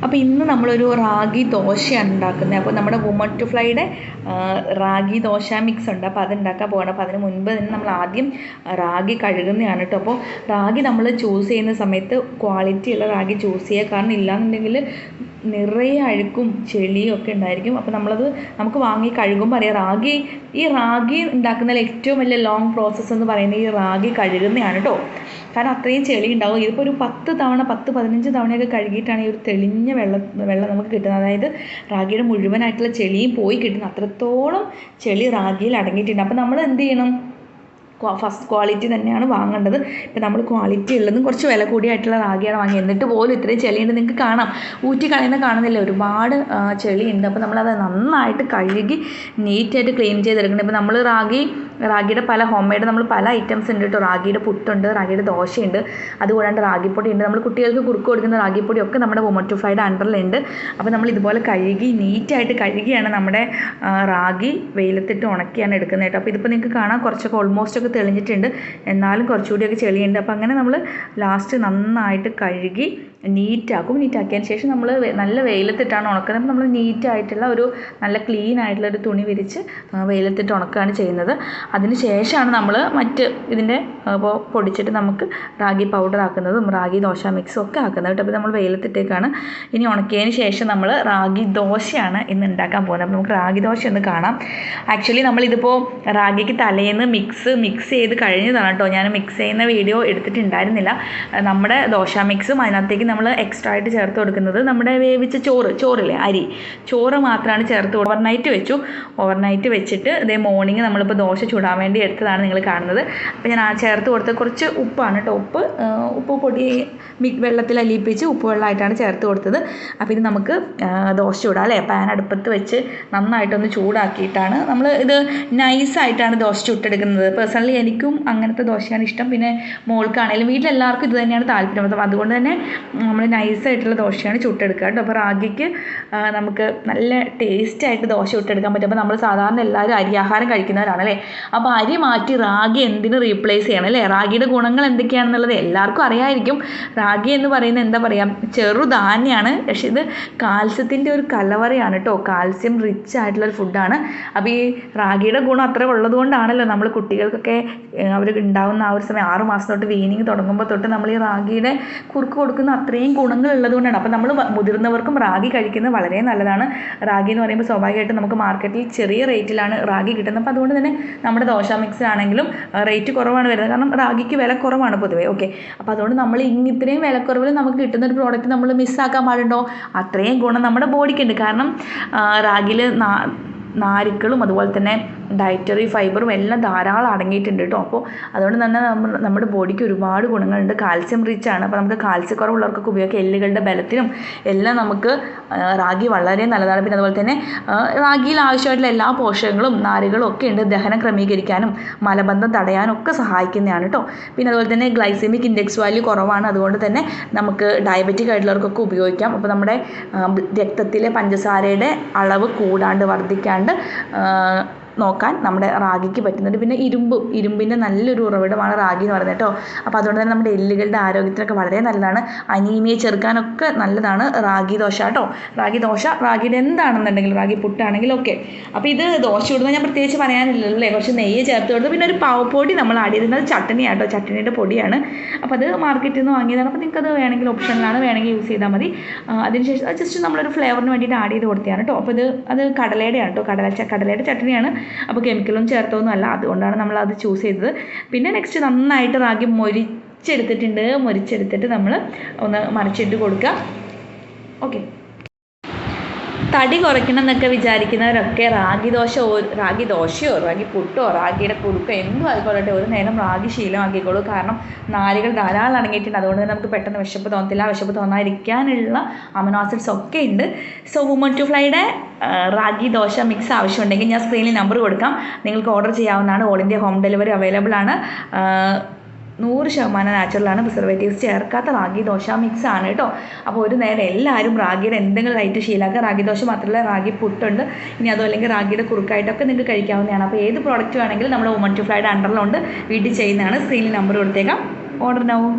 അപ്പോൾ ഇന്ന് നമ്മളൊരു റാഗി ദോശയാണ് ഉണ്ടാക്കുന്നത്. അപ്പോൾ നമ്മുടെ വുമൺ ടു ഫ്ലൈയുടെ റാഗി ദോശ മിക്സ് ഉണ്ട്. അപ്പോൾ അതുണ്ടാക്കാൻ പോകണം. അപ്പോൾ അതിന് മുൻപ് തന്നെ നമ്മൾ ആദ്യം റാഗി കഴുകുന്നതാണ് കേട്ടോ. അപ്പോൾ റാഗി നമ്മൾ ചൂസ് ചെയ്യുന്ന സമയത്ത് ക്വാളിറ്റിയുള്ള റാഗി ചൂസ് ചെയ്യുക. കാരണം ഇല്ലാന്നുണ്ടെങ്കിൽ നിറയെ അഴുക്കും ചെളിയും ഒക്കെ ഉണ്ടായിരിക്കും. അപ്പോൾ നമുക്ക് വാങ്ങി കഴുകുമ്പോൾ അറിയാം ഈ റാഗി ഉണ്ടാക്കുന്നതിൽ ഏറ്റവും വലിയ ലോങ് പ്രോസസ്സ് എന്ന് പറയുന്നത് ഈ റാഗി കഴുകുന്നതാണ് കേട്ടോ. കാരണം അത്രയും ചെളി ഉണ്ടാവും. ഇതിപ്പോൾ ഒരു 10-15 തവണയൊക്കെ കഴുകിയിട്ടാണ് ഈ ഒരു തെളിഞ്ഞ വെള്ളം നമുക്ക് കിട്ടുന്നത്. അതായത് റാഗിയുടെ മുഴുവനായിട്ടുള്ള ചെളിയും പോയി കിട്ടുന്ന അത്രത്തോളം ചെളി റാഗിയിൽ അടങ്ങിയിട്ടുണ്ട്. അപ്പോൾ നമ്മൾ എന്ത് ചെയ്യണം? ഫസ്റ്റ് ക്വാളിറ്റി തന്നെയാണ് വാങ്ങേണ്ടത്. ഇപ്പം നമ്മൾ ക്വാളിറ്റി ഉള്ളതും കുറച്ച് വില കൂടിയായിട്ടുള്ള റാഗിയാണ് വാങ്ങിയത്. എന്നിട്ട് പോലും ഇത്രയും ചെളിയുണ്ട്. നിങ്ങൾക്ക് കാണാം, ഊറ്റി കളയുന്ന കാണുന്നില്ല, ഒരുപാട് ചെളിയുണ്ട്. അപ്പോൾ നമ്മളത് നന്നായിട്ട് കഴുകി നീറ്റായിട്ട് ക്ലീൻ ചെയ്തെടുക്കണം. ഇപ്പോൾ നമ്മൾ റാഗിയുടെ ഹോം മെയ്ഡ് നമ്മൾ പല ഐറ്റംസ് ഉണ്ട് കേട്ടോ. റാഗിയുടെ പുട്ടുണ്ട്, റാഗിയുടെ ദോശയുണ്ട്, അതുകൂടാണ്ട് റാഗിപ്പൊടി ഉണ്ട്. നമ്മൾ കുട്ടികൾക്ക് കുറുക്ക് കൊടുക്കുന്ന റാഗിപ്പൊടിയൊക്കെ നമ്മുടെ വുമൺ ടു ഫ്ലൈയുടെ അണ്ടറിലുണ്ട്. അപ്പോൾ നമ്മൾ ഇതുപോലെ നീറ്റായിട്ട് കഴുകിയാണ് നമ്മുടെ റാഗി വെയിലത്തിട്ട് ഉണക്കിയാണ് എടുക്കുന്നത് കേട്ടോ. അപ്പോൾ ഇതിപ്പോൾ നിങ്ങൾക്ക് കാണാം, കുറച്ചൊക്കെ ഓൾമോസ്റ്റ് തെളിഞ്ഞിട്ടുണ്ട്, എന്നാലും കുറച്ചുകൂടിയൊക്കെ ചെളിയുണ്ട്. അപ്പോൾ അങ്ങനെ നമ്മൾ ലാസ്റ്റ് നന്നായിട്ട് കഴുകി നീറ്റാക്കിയതിന് ശേഷം നമ്മൾ നല്ല വെയിലത്തിട്ടാണ് ഉണക്കുന്നത്. അപ്പോൾ നമ്മൾ നീറ്റായിട്ടുള്ള ഒരു നല്ല ക്ലീൻ ആയിട്ടുള്ള ഒരു തുണി വിരിച്ച് വെയിലത്തിട്ട് ഉണക്കുകയാണ് ചെയ്യുന്നത്. അതിന് ശേഷമാണ് നമ്മൾ ഇതിൻ്റെ ഇപ്പോൾ പൊടിച്ചിട്ട് നമുക്ക് റാഗി പൗഡർ ആക്കുന്നതും റാഗി ദോശ മിക്സും ഒക്കെ ആക്കുന്നത് കേട്ടോ. അപ്പോൾ നമ്മൾ വെയിലത്തിട്ടേക്കാണ്. ഇനി ഉണക്കിയതിന് ശേഷം നമ്മൾ റാഗി ദോശയാണ് ഇന്ന് ഉണ്ടാക്കാൻ പോകുന്നത്. അപ്പോൾ നമുക്ക് റാഗി ദോശ ഒന്ന് കാണാം. ആക്ച്വലി നമ്മളിതിപ്പോൾ റാഗിക്ക് തലേന്ന് മിക്സ് ചെയ്ത് കഴിഞ്ഞതാണ് കേട്ടോ. ഞാൻ മിക്സ് ചെയ്യുന്ന വീഡിയോ എടുത്തിട്ടുണ്ടായിരുന്നില്ല. നമ്മുടെ ദോശ മിക്സും അതിനകത്തേക്ക് നമ്മൾ എക്സ്ട്രാ ആയിട്ട് ചേർത്ത് കൊടുക്കുന്നത് നമ്മുടെ വേവിച്ച ചോറില്ലേ, ചോറ് മാത്രമാണ് ചേർത്ത് ഓവർനൈറ്റ് വെച്ചിട്ട് ഇതേ മോർണിംഗ് നമ്മളിപ്പോൾ ദോശ ചൂടാൻ വേണ്ടി എടുത്തതാണ് നിങ്ങൾ കാണുന്നത്. അപ്പോൾ ഞാൻ ചേർത്ത് കൊടുത്ത കുറച്ച് ഉപ്പാണ് കേട്ടോ. ഉപ്പ് പൊടി വെള്ളത്തിൽ അലിയിപ്പിച്ച് ഉപ്പ് വെള്ളമായിട്ടാണ് ചേർത്ത് കൊടുത്തത്. അപ്പോൾ ഇത് നമുക്ക് ദോശ ചൂടാം അല്ലേ. പാൻ അടുപ്പത്ത് വെച്ച് നന്നായിട്ടൊന്ന് ചൂടാക്കിയിട്ടാണ് നമ്മൾ ഇത് നൈസായിട്ടാണ് ദോശ ചുട്ടെടുക്കുന്നത്. പേഴ്സണലി എനിക്കും അങ്ങനത്തെ ദോശയാണ് ഇഷ്ടം. പിന്നെ മോൾക്കാണെങ്കിലും വീട്ടിലെല്ലാവർക്കും ഇത് തന്നെയാണ് താല്പര്യം. അപ്പം അതുകൊണ്ട് തന്നെ നമ്മൾ നൈസായിട്ടുള്ള ദോശയാണ് ചുട്ടെടുക്കുക കേട്ടോ. അപ്പോൾ റാഗിക്ക് നമുക്ക് നല്ല ടേസ്റ്റായിട്ട് ദോശ ചുട്ടെടുക്കാൻ പറ്റും. അപ്പോൾ നമ്മൾ സാധാരണ എല്ലാവരും അരിയാഹാരം കഴിക്കുന്നവരാണ് അല്ലേ. അപ്പോൾ അരി മാറ്റി റാഗി എന്തിന് റീപ്ലേസ് ചെയ്യണം അല്ലേ. റാഗിയുടെ ഗുണങ്ങൾ എന്തൊക്കെയാണെന്നുള്ളത് എല്ലാവർക്കും അറിയാമായിരിക്കും. റാഗി എന്ന് പറയുന്നത് എന്താ പറയുക, ചെറുധാന്യമാണ്. പക്ഷേ ഇത് കാൽസ്യത്തിൻ്റെ ഒരു കലവറയാണ് കേട്ടോ. കാൽസ്യം റിച്ച് ആയിട്ടുള്ളൊരു ഫുഡാണ്. അപ്പോൾ ഈ റാഗിയുടെ ഗുണം അത്ര ഉള്ളതുകൊണ്ടാണല്ലോ നമ്മൾ കുട്ടികൾക്കൊക്കെ അവർ ഉണ്ടാവുന്ന ആ ഒരു സമയം 6 മാസം തൊട്ട് വീനിങ് തുടങ്ങുമ്പോൾ തൊട്ട് നമ്മൾ ഈ റാഗിയുടെ കുറുക്ക് കൊടുക്കുന്ന അത്രയും ഗുണങ്ങൾ ഉള്ളതുകൊണ്ടാണ്. അപ്പോൾ നമ്മൾ മുതിർന്നവർക്കും റാഗി കഴിക്കുന്നത് വളരെ നല്ലതാണ്. റാഗി എന്ന് പറയുമ്പോൾ സ്വാഭാവികമായിട്ടും നമുക്ക് മാർക്കറ്റിൽ ചെറിയ റേറ്റിലാണ് റാഗി കിട്ടുന്നത്. അപ്പോൾ അതുകൊണ്ട് തന്നെ നമ്മുടെ ദോശ മിക്സിലാണെങ്കിലും റേറ്റ് കുറവാണ് വരുന്നത്. കാരണം റാഗിക്ക് വില കുറവാണ് പൊതുവേ. ഓക്കെ, അപ്പോൾ അതുകൊണ്ട് നമ്മൾ ഇത്രയും വിലക്കുറവിൽ നമുക്ക് കിട്ടുന്ന ഒരു പ്രോഡക്റ്റ് നമ്മൾ മിസ്സാക്കാൻ പാടുണ്ടോ? അത്രയും ഗുണം നമ്മുടെ ബോഡിക്കുണ്ട്. കാരണം റാഗിയിൽ നാരുക്കളും അതുപോലെ തന്നെ ഡയറ്ററി ഫൈബറും എല്ലാം ധാരാളം അടങ്ങിയിട്ടുണ്ട് കേട്ടോ. അപ്പോൾ അതുകൊണ്ട് തന്നെ നമ്മുടെ ബോഡിക്ക് ഒരുപാട് ഗുണങ്ങളുണ്ട്. കാൽസ്യം റിച്ച് ആണ്. അപ്പോൾ നമുക്ക് കാൽസ്യക്കുറവുള്ളവർക്കൊക്കെ ഉപയോഗിക്കാം. എല്ലുകളുടെ ബലത്തിനും എല്ലാം നമുക്ക് റാഗി വളരെ നല്ലതാണ്. പിന്നെ അതുപോലെ തന്നെ റാഗിയിൽ ആവശ്യമായിട്ടുള്ള എല്ലാ പോഷകങ്ങളും നാരുകളും ഒക്കെ ഉണ്ട്. ദഹനം ക്രമീകരിക്കാനും മലബന്ധം തടയാനും ഒക്കെ സഹായിക്കുന്നതാണ് കേട്ടോ. പിന്നെ അതുപോലെ തന്നെ ഗ്ലൈസെമിക് ഇൻഡെക്സ് വാല്യൂ കുറവാണ്. അതുകൊണ്ട് തന്നെ നമുക്ക് ഡയബറ്റിക് ആയിട്ടുള്ളവർക്കൊക്കെ ഉപയോഗിക്കാം. അപ്പോൾ നമ്മുടെ രക്തത്തിലെ പഞ്ചസാരയുടെ അളവ് വർദ്ധിക്കാണ്ട് നോക്കാൻ നമ്മുടെ റാഗിക്ക് പറ്റുന്നുണ്ട്. പിന്നെ ഇരുമ്പിൻ്റെ നല്ലൊരു ഉറവിടമാണ് റാഗി എന്ന് പറയുന്നത് കേട്ടോ. അപ്പോൾ അതുകൊണ്ട് തന്നെ നമ്മുടെ എല്ലുകളുടെ ആരോഗ്യത്തിനൊക്കെ വളരെ നല്ലതാണ്. അനീമിയ ചെറുക്കാനൊക്കെ നല്ലതാണ് റാഗി ദോശ കേട്ടോ. റാഗിയുടെ എന്താണെന്നുണ്ടെങ്കിലും റാഗി പുട്ടാണെങ്കിലും ഒക്കെ. അപ്പോൾ ഇത് ദോശ ഇടുന്നത് ഞാൻ പ്രത്യേകിച്ച് പറയാനില്ലല്ലോ അല്ലേ. കുറച്ച് നെയ്യ് ചേർത്ത് കൊടുത്ത് പിന്നെ ഒരു പാവപ്പൊടി നമ്മൾ ആഡ് ചെയ്തിരുന്നത് ചട്ടണിയാണ് കേട്ടോ. ചട്ടണിയുടെ പൊടിയാണ്. അപ്പോൾ അത് മാർക്കറ്റിൽ നിന്ന് വാങ്ങിയതാണ്. അപ്പോൾ നിങ്ങൾക്കത് വേണമെങ്കിൽ ഓപ്ഷനിലാണ്, വേണമെങ്കിൽ യൂസ് ചെയ്താൽ മതി. അതിനുശേഷം ജസ്റ്റ് നമ്മളൊരു ഫ്ലേവറിന് വേണ്ടിയിട്ട് ആഡ് ചെയ്ത് കൊടുത്തതാണ് കേട്ടോ. അപ്പോൾ അത് കടലയുടെയാണ് കേട്ടോ. കടലയുടെ ചട്ടണിയാണ്. അപ്പോൾ കെമിക്കലും ചേർത്തൊന്നും അല്ല. അതുകൊണ്ടാണ് നമ്മൾ അത് ചൂസ് ചെയ്തത്. പിന്നെ നെക്സ്റ്റ് നന്നായിട്ട് റാഗി മൊരിച്ചെടുത്തിട്ട് നമ്മൾ ഒന്ന് മറിച്ചിട്ട് കൊടുക്കുക. ഓക്കെ, തടി കുറയ്ക്കണം എന്നൊക്കെ വിചാരിക്കുന്നവരൊക്കെ റാഗി ദോശയോ റാഗി പുട്ടോ റാഗിയുടെ കുറുക്കോ എന്തും ആയിക്കോട്ടെ ഒരു നേരം റാഗി ശീലമാക്കിക്കോളൂ. കാരണം നാരുകൾ ധാരാളം അടങ്ങിയിട്ടുണ്ട്. അതുകൊണ്ട് തന്നെ നമുക്ക് പെട്ടെന്ന് വിശപ്പ് തോന്നത്തില്ല. വിശപ്പ് തോന്നാതിരിക്കാനുള്ള അമിനോ ആസിഡ്സ് ഒക്കെ ഉണ്ട്. സോ വുമൺ ടു ഫ്ലൈയുടെ റാഗി ദോശ മിക്സ് ആവശ്യമുണ്ടെങ്കിൽ ഞാൻ സ്ക്രീനിൽ നമ്പർ കൊടുക്കാം. നിങ്ങൾക്ക് ഓർഡർ ചെയ്യാവുന്നതാണ്. All India home delivery available ആണ്. 100% നാച്ചുറലാണ്. പ്രിസർവേറ്റീവ്സ് ചേർക്കാത്ത റാഗി ദോശ മിക്സ് ആണ് കേട്ടോ. അപ്പോൾ ഒരു നേരം എല്ലാവരും റാഗിയുടെ എന്തെങ്കിലും ആയിട്ട് ശീലമാക്കുക. റാഗി ദോശ മാത്രമല്ല, റാഗി പുട്ടുണ്ട്. ഇനി അതോ അല്ലെങ്കിൽ റാഗിയുടെ കുറുക്കായിട്ടൊക്കെ നിങ്ങൾക്ക് കഴിക്കാവുന്നതാണ്. അപ്പോൾ ഏത് പ്രോഡക്റ്റ് വേണമെങ്കിലും നമ്മുടെ വുമൺ ടു ഫ്ലൈയുടെ അണ്ടറിലുണ്ട്. വീട്ടിൽ ചെയ്യുന്നതാണ്. സ്ക്രീനിൽ നമ്പർ കൊടുത്തേക്കാം. ഓർഡർ ആവും.